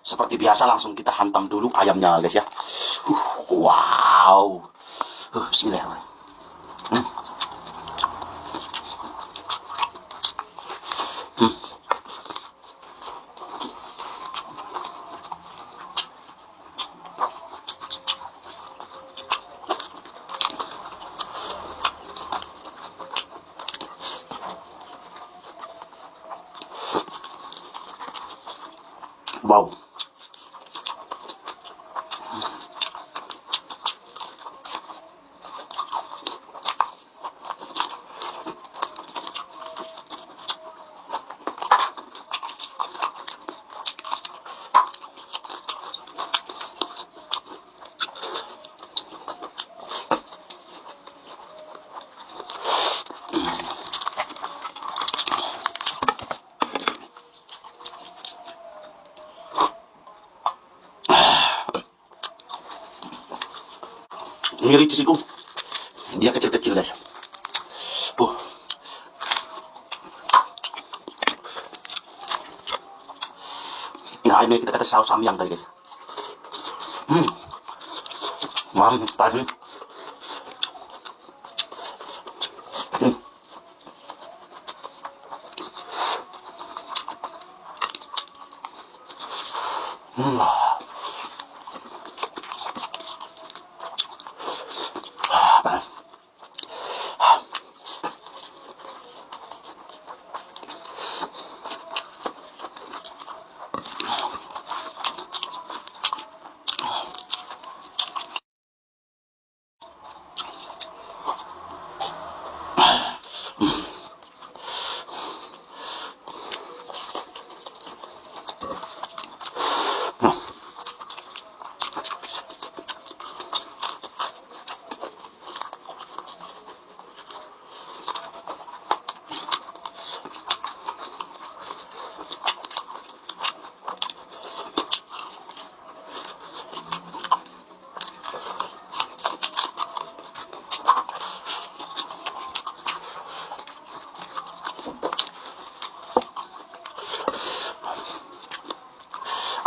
Seperti biasa langsung kita hantam dulu ayamnya guys ya. Wow. Bismillahirrahmanirrahim. Hmm. Hmm. Wow. Mirip sisiku. Dia kecil-kecil guys. Ini ayamnya kita kasih saus samyang tadi guys. Mantap. Panas.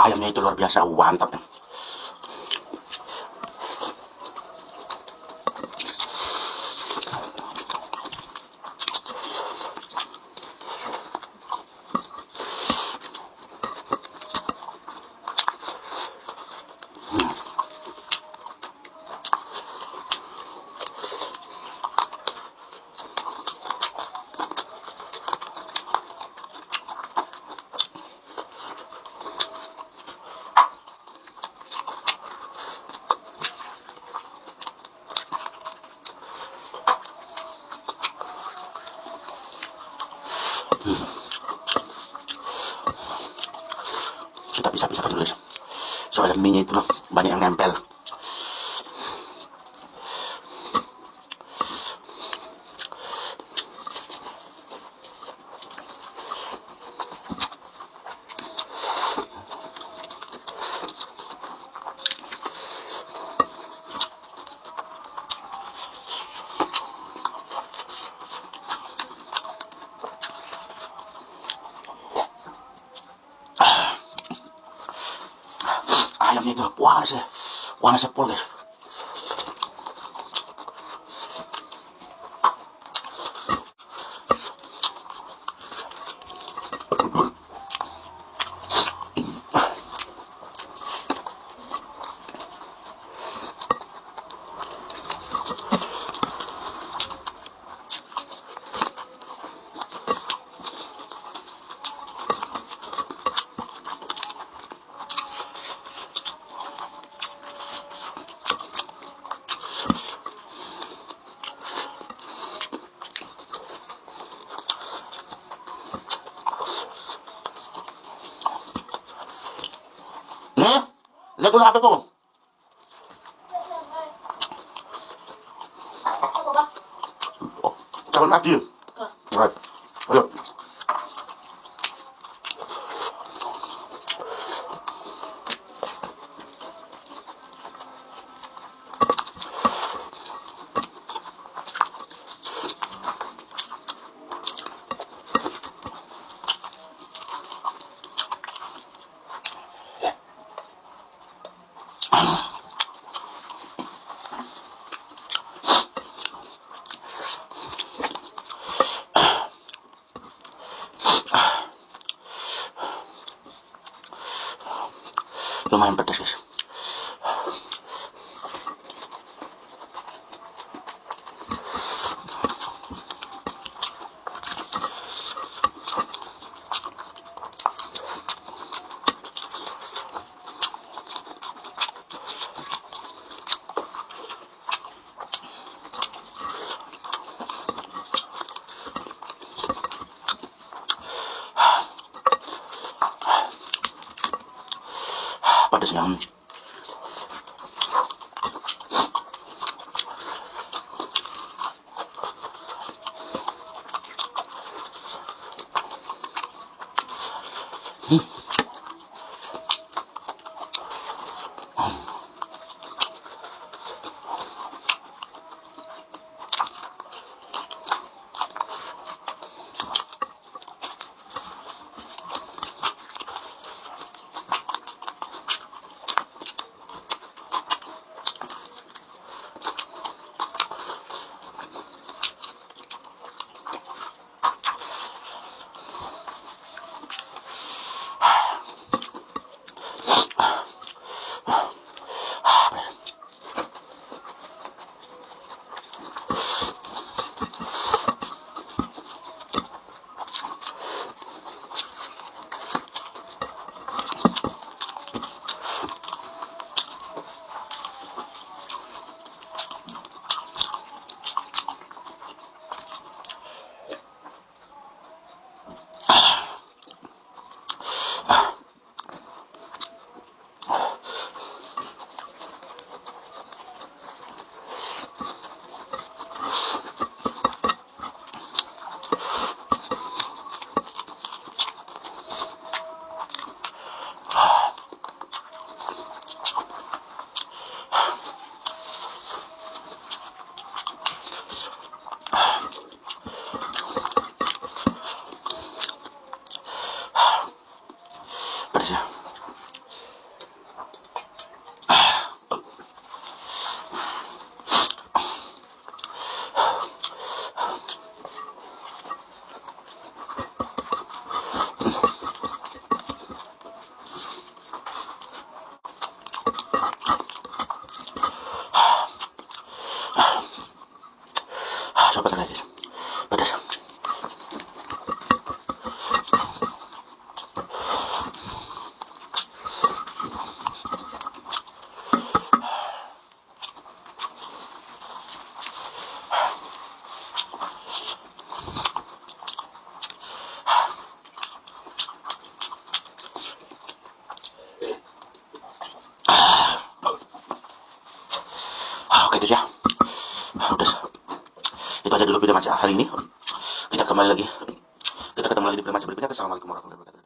Ayamnya itu luar biasa mantap. Kita pisah-pisahkan dulu guys. Soalnya mie itu banyak yang nempel. Ayamnya itu panas ya pol guys. Nih, lihat dulu apa tuh? Oh, calon mati. Right. Ayo. lumayan pedas guys. Pedasnya. Pedasnya. Coba kan aja. Pedas. Oke guys ya. Udah. Itu aja dulu video macam hari ini. Kita ketemu lagi di video macam berikutnya. Assalamualaikum warahmatullahi wabarakatuh.